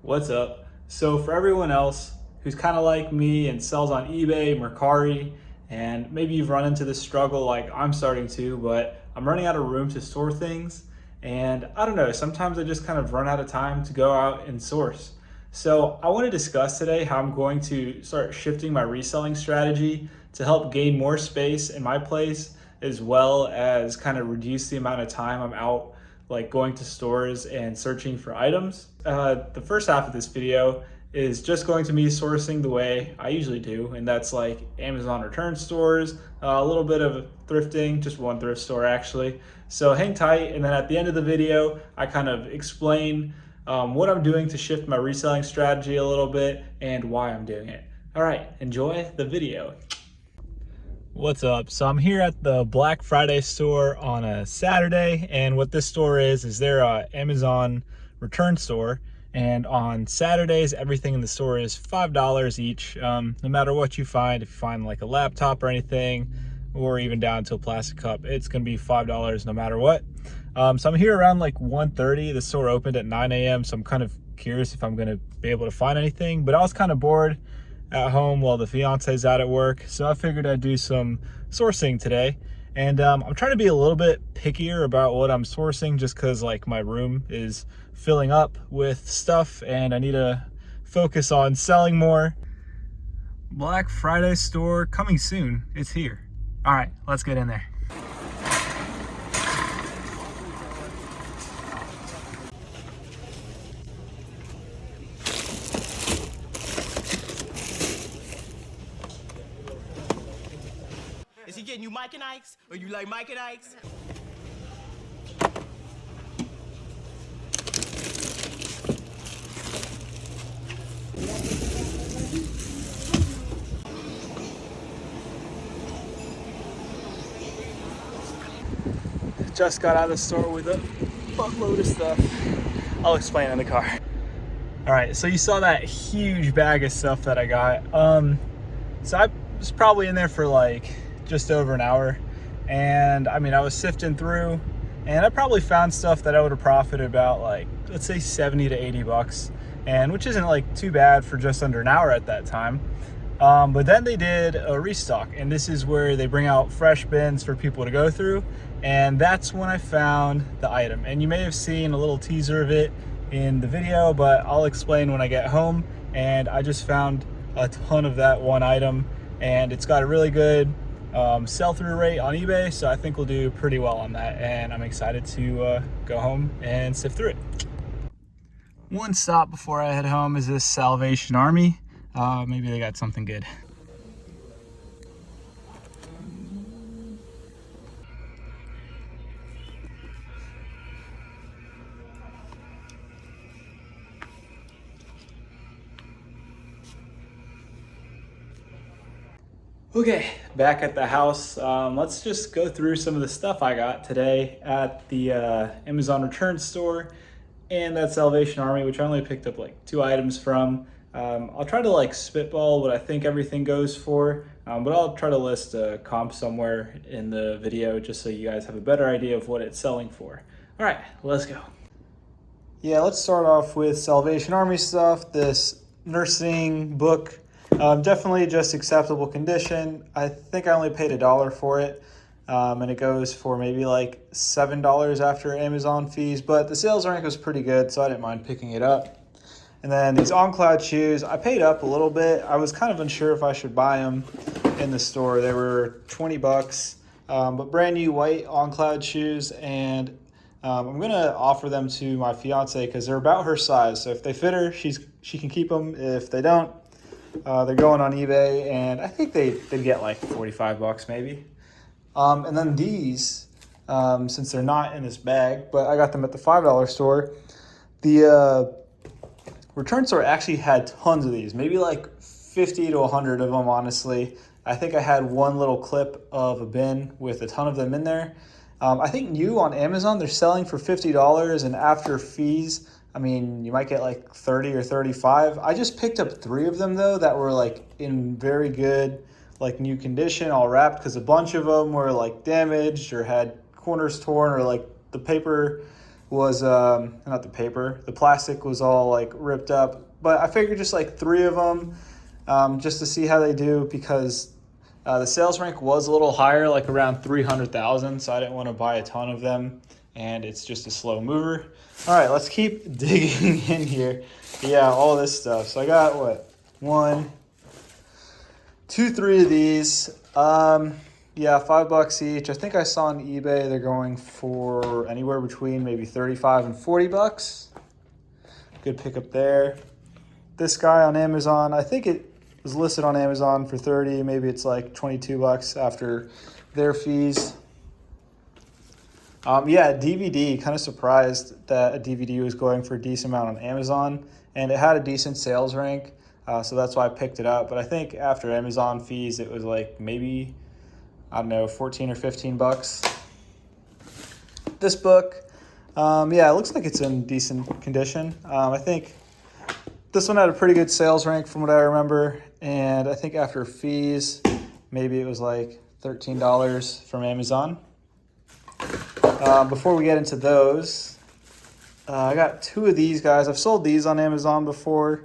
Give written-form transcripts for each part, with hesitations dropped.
What's up? So for everyone else who's kind of like me and sells on eBay, Mercari, and maybe you've run into this struggle like I'm starting to, but I'm running out of room to store things. And I don't know, sometimes I just kind of run out of time to go out and source. So I want to discuss today how I'm going to start shifting my reselling strategy to help gain more space in my place, as well as kind of reduce the amount of time I'm out like going to stores and searching for items. The first half of this video is just going to me sourcing the way I usually do, and that's like Amazon return stores, a little bit of thrifting, just one thrift store actually. So hang tight, and then at the end of the video, I kind of explain what I'm doing to shift my reselling strategy a little bit and why I'm doing it. All right, enjoy the video. What's up? So I'm here at the Black Friday store on a Saturday, and what this store is they're a Amazon return store, and on Saturdays everything in the store is $5 each, no matter what you find. If you find like a laptop or anything, or even down to a plastic cup, it's gonna be $5 no matter what. So I'm here around like 1:30. The store opened at 9 a.m. so I'm kind of curious if I'm gonna be able to find anything, but I was kind of bored at home while the fiance's out at work, so I figured I'd do some sourcing today. And I'm trying to be a little bit pickier about what I'm sourcing, just because like my room is filling up with stuff and I need to focus on selling more. Black Friday store coming soon. It's here. All right, let's get in there. Is he getting you Mike and Ike's? Or you like Mike and Ike's? Just got out of the store with a buttload of stuff. I'll explain in the car. All right, so you saw that huge bag of stuff that I got. So I was probably in there for like just over an hour, and I mean I was sifting through, and I probably found stuff that I would have profited about like, let's say 70 to 80 bucks, and which isn't like too bad for just under an hour at that time. But then they did a restock, and this is where they bring out fresh bins for people to go through, and that's when I found the item. And you may have seen a little teaser of it in the video, but I'll explain when I get home. And I just found a ton of that one item, and it's got a really good sell-through rate on eBay, so I think we'll do pretty well on that, and I'm excited to go home and sift through it. One stop before I head home is this Salvation Army. Maybe they got something good. Okay, back at the house. Let's just go through some of the stuff I got today at the Amazon return store and that Salvation Army, which I only picked up like 2 items from. I'll try to like spitball what I think everything goes for, but I'll try to list a comp somewhere in the video just so you guys have a better idea of what it's selling for. All right, let's go. Yeah, let's start off with Salvation Army stuff. This nursing book, definitely just acceptable condition. I think I only paid $1 for it, and it goes for maybe like $7 after Amazon fees, but the sales rank was pretty good, so I didn't mind picking it up. And then these On Cloud shoes, I paid up a little bit. I was kind of unsure if I should buy them in the store. They were 20 bucks, but brand new white On Cloud shoes, and I'm gonna offer them to my fiance because they're about her size. So if they fit her, she can keep them. If they don't, they're going on eBay, and I think they'd get like 45 bucks maybe. And then these, since they're not in this bag, but I got them at the $5 store, the return store actually had tons of these, maybe like 50 to 100 of them, honestly. I think I had one little clip of a bin with a ton of them in there. I think new on Amazon, they're selling for $50, and after fees, I mean, you might get like 30 or 35. I just picked up 3 of them though that were like in very good, like new condition, all wrapped, because a bunch of them were like damaged or had corners torn, or like the paper was, not the paper, the plastic was all like ripped up. But I figured just like 3 of them, just to see how they do, because the sales rank was a little higher, like around 300,000. So I didn't want to buy a ton of them, and it's just a slow mover. All right, let's keep digging in here. Yeah, all this stuff. So I got what? 1, 2, 3 of these. Yeah, $5 each. I think I saw on eBay they're going for anywhere between maybe 35 and 40 bucks. Good pickup there. This guy on Amazon, I think it was listed on Amazon for 30. Maybe it's like 22 bucks after their fees. Yeah, DVD. Kind of surprised that a DVD was going for a decent amount on Amazon, and it had a decent sales rank, so that's why I picked it up. But I think after Amazon fees, it was like maybe, I don't know, 14 or 15 bucks. This book, yeah, it looks like it's in decent condition. I think this one had a pretty good sales rank from what I remember, and I think after fees, maybe it was like $13 from Amazon. Before we get into those, I got 2 of these guys. I've sold these on Amazon before.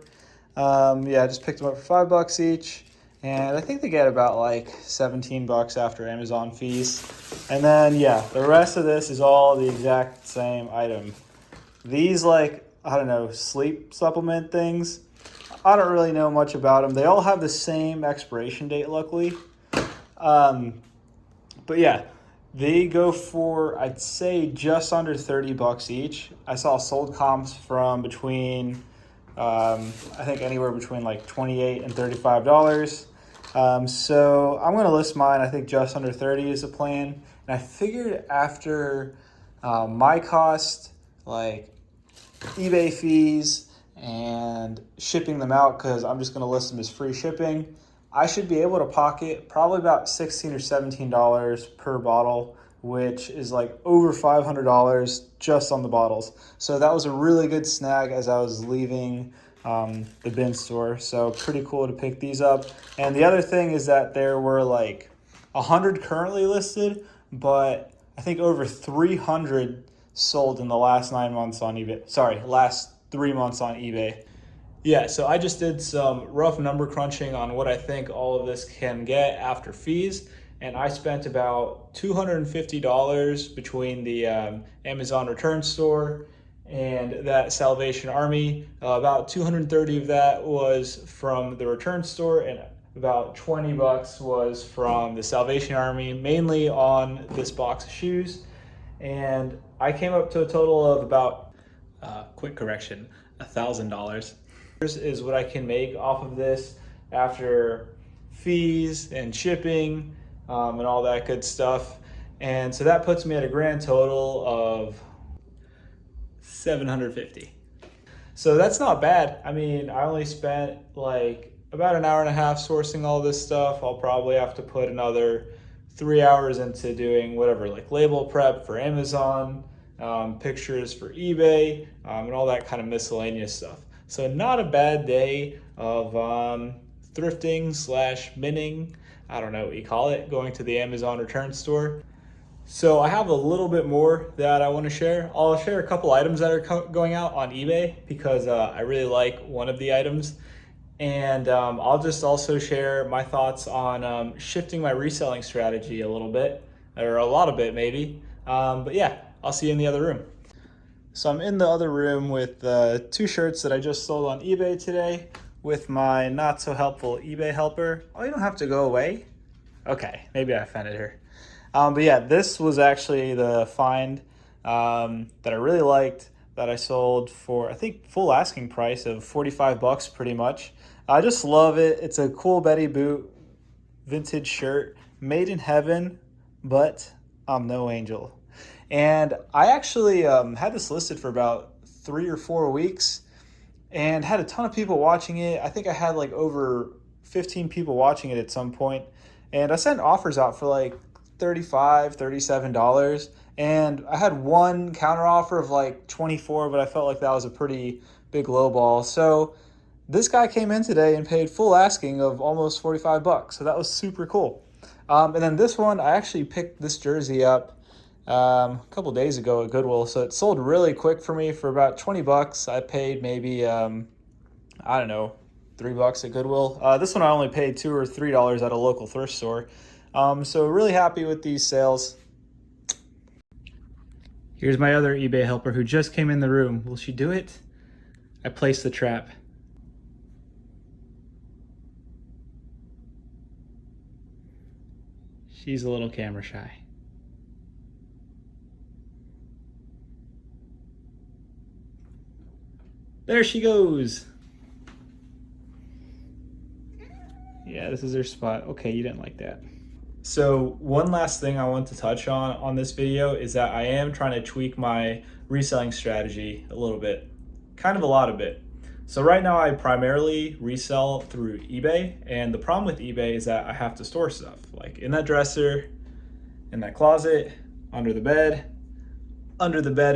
Yeah, I just picked them up for $5 each. And I think they get about like 17 bucks after Amazon fees. And then, yeah, the rest of this is all the exact same item. These, like, I don't know, sleep supplement things, I don't really know much about them. They all have the same expiration date, luckily. But yeah, they go for, I'd say, just under 30 bucks each. I saw sold comps from between, I think anywhere between like $28 and $35. So I'm going to list mine, I think just under 30 is the plan. And I figured after my cost, like eBay fees and shipping them out, because I'm just going to list them as free shipping, I should be able to pocket probably about $16 or $17 per bottle, which is like over $500 just on the bottles. So that was a really good snag as I was leaving the bin store. So pretty cool to pick these up. And the other thing is that there were like 100 currently listed, but I think over 300 sold in the last 9 months on eBay. Sorry, last 3 months on eBay. Yeah, so I just did some rough number crunching on what I think all of this can get after fees, and I spent about $250 between the Amazon return store and that Salvation Army. About 230 of that was from the return store, and about 20 bucks was from the Salvation Army, mainly on this box of shoes. And I came up to a total of about, quick correction, $1,000. Is what I can make off of this after fees and shipping and all that good stuff. And so that puts me at a grand total of $750. So that's not bad. I mean, I only spent like about an hour and a half sourcing all this stuff. I'll probably have to put another 3 hours into doing whatever, like label prep for Amazon, pictures for eBay, and all that kind of miscellaneous stuff. So not a bad day of thrifting / minning, I don't know what you call it, going to the Amazon return store. So I have a little bit more that I want to share. I'll share a couple items that are going out on eBay because I really like one of the items. And I'll just also share my thoughts on shifting my reselling strategy a little bit, or a lot of it maybe. But yeah, I'll see you in the other room. So I'm in the other room with 2 shirts that I just sold on eBay today with my not so helpful eBay helper. Oh, you don't have to go away? Okay, maybe I offended her. But yeah, this was actually the find that I really liked that I sold for, I think, full asking price of 45 bucks pretty much. I just love it. It's a cool Betty Boot vintage shirt, made in heaven, but I'm no angel. And I actually had this listed for about 3 or 4 weeks and had a ton of people watching it. I think I had like over 15 people watching it at some point. And I sent offers out for like $35, $37. And I had one counter offer of like 24, but I felt like that was a pretty big lowball. So this guy came in today and paid full asking of almost 45 bucks. So that was super cool. And then this one, I actually picked this jersey up a couple days ago at Goodwill. So it sold really quick for me for about 20 bucks. I paid maybe, I don't know, $3 at Goodwill. This one I only paid $2 or $3 at a local thrift store. So really happy with these sales. Here's my other eBay helper who just came in the room. Will she do it? I placed the trap. She's a little camera shy. There she goes. Yeah, this is her spot. Okay, you didn't like that. So one last thing I want to touch on this video is that I am trying to tweak my reselling strategy a little bit, kind of a lot of it. So right now I primarily resell through eBay, and the problem with eBay is that I have to store stuff, like in that dresser, in that closet, under the bed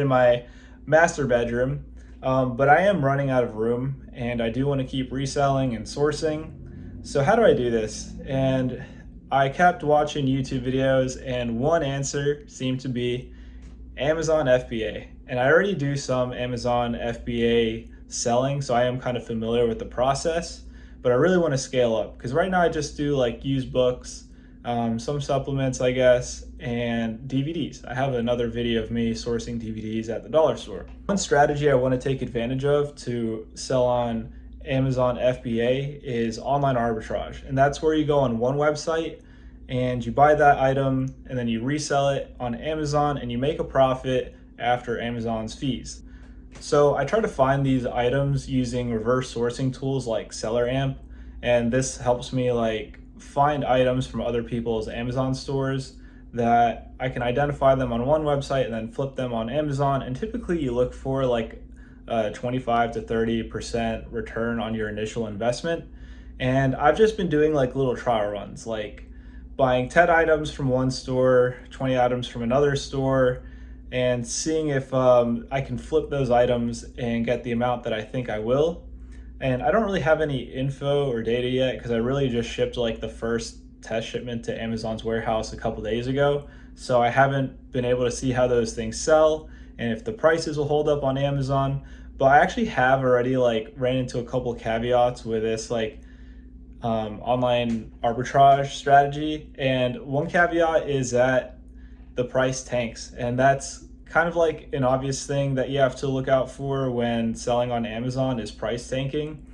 in my master bedroom. But I am running out of room, and I do want to keep reselling and sourcing. So how do I do this? And I kept watching YouTube videos, and one answer seemed to be Amazon FBA. And I already do some Amazon FBA selling, so I am kind of familiar with the process, but I really want to scale up because right now I just do like used books, some supplements, I guess, and DVDs. I have another video of me sourcing DVDs at the dollar store. One strategy I want to take advantage of to sell on Amazon FBA is online arbitrage. And that's where you go on one website and you buy that item and then you resell it on Amazon and you make a profit after Amazon's fees. So I try to find these items using reverse sourcing tools like SellerAmp, and this helps me like find items from other people's Amazon stores that I can identify them on one website and then flip them on Amazon. And typically you look for like 25 to 30% return on your initial investment. And I've just been doing like little trial runs, like buying 10 items from one store, 20 items from another store, and seeing if I can flip those items and get the amount that I think I will. And I don't really have any info or data yet because I really just shipped like the first test shipment to Amazon's warehouse a couple days ago. So I haven't been able to see how those things sell and if the prices will hold up on Amazon. But I actually have already like ran into a couple caveats with this like online arbitrage strategy. And one caveat is that the price tanks, and that's kind of like an obvious thing that you have to look out for when selling on Amazon is price tanking.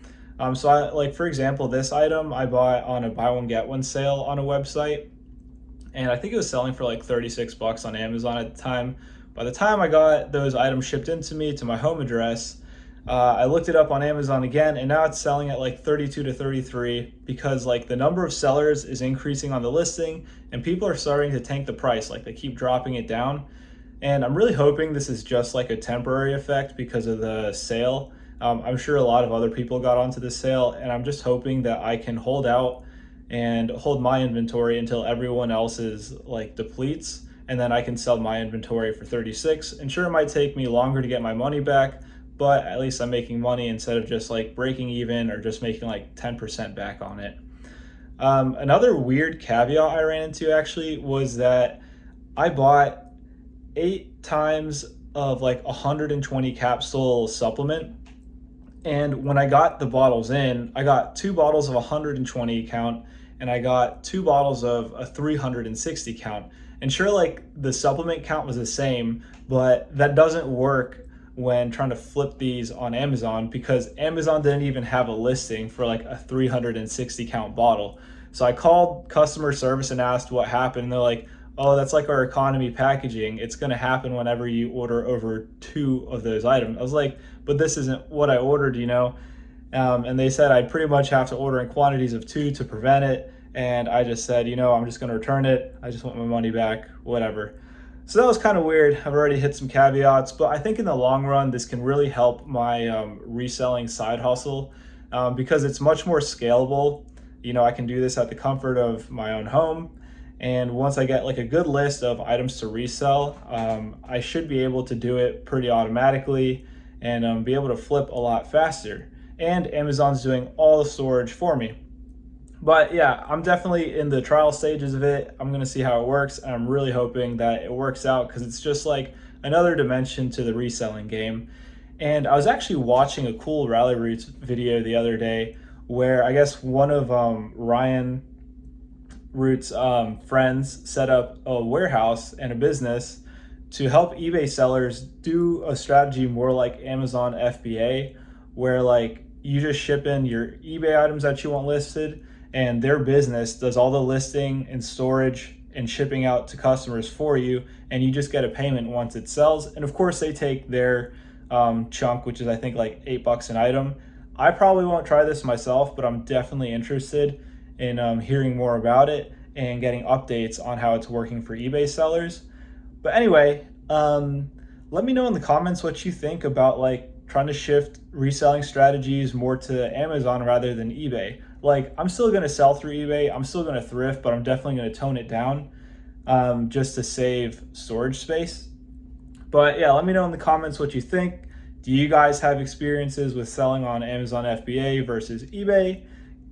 So I, like for example, this item I bought on a buy one get one sale on a website, and I think it was selling for like 36 bucks on Amazon at the time. By the time I got those items shipped into me to my home address, I looked it up on Amazon again, and now it's selling at like 32 to 33 because like the number of sellers is increasing on the listing and people are starting to tank the price, like they keep dropping it down. And I'm really hoping this is just like a temporary effect because of the sale. I'm sure a lot of other people got onto the sale, and I'm just hoping that I can hold out and hold my inventory until everyone else's like depletes, and then I can sell my inventory for 36. And sure, it might take me longer to get my money back, but at least I'm making money instead of just like breaking even or just making like 10% back on it. Another weird caveat I ran into actually was that I bought 8 times of like 120 capsule supplement. And when I got the bottles in, I got 2 bottles of 120 count and I got 2 bottles of a 360 count. And sure, like the supplement count was the same, but that doesn't work when trying to flip these on Amazon because Amazon didn't even have a listing for like a 360 count bottle. So I called customer service and asked what happened. And they're like, oh, that's like our economy packaging. It's going to happen whenever you order over 2 of those items. I was like, but this isn't what I ordered, you know? And they said I'd pretty much have to order in quantities of 2 to prevent it. And I just said, you know, I'm just going to return it. I just want my money back, whatever. So that was kind of weird. I've already hit some caveats, but I think in the long run, this can really help my reselling side hustle because it's much more scalable. You know, I can do this at the comfort of my own home. And once I get like a good list of items to resell, I should be able to do it pretty automatically and be able to flip a lot faster. And Amazon's doing all the storage for me. But yeah, I'm definitely in the trial stages of it. I'm gonna see how it works, and I'm really hoping that it works out because it's just like another dimension to the reselling game. And I was actually watching a cool Rally Roots video the other day where I guess one of Ryan Root's friends set up a warehouse and a business to help eBay sellers do a strategy more like Amazon FBA, where like you just ship in your eBay items that you want listed, and their business does all the listing and storage and shipping out to customers for you, and you just get a payment once it sells. And of course, they take their chunk, which is I think like $8 an item. I probably won't try this myself, but I'm definitely interested in hearing more about it and getting updates on how it's working for eBay sellers. But anyway, let me know in the comments what you think about like trying to shift reselling strategies more to Amazon rather than eBay. Like, I'm still going to sell through eBay, I'm still going to thrift, but I'm definitely going to tone it down just to save storage space. But yeah, let me know in the comments what you think. Do you guys have experiences with selling on Amazon FBA versus eBay?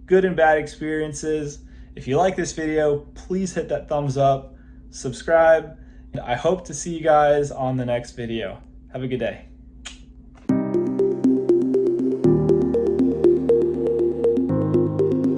Good and bad experiences. If you like this video, please hit that thumbs up, subscribe, and I hope to see you guys on the next video. Have a good day.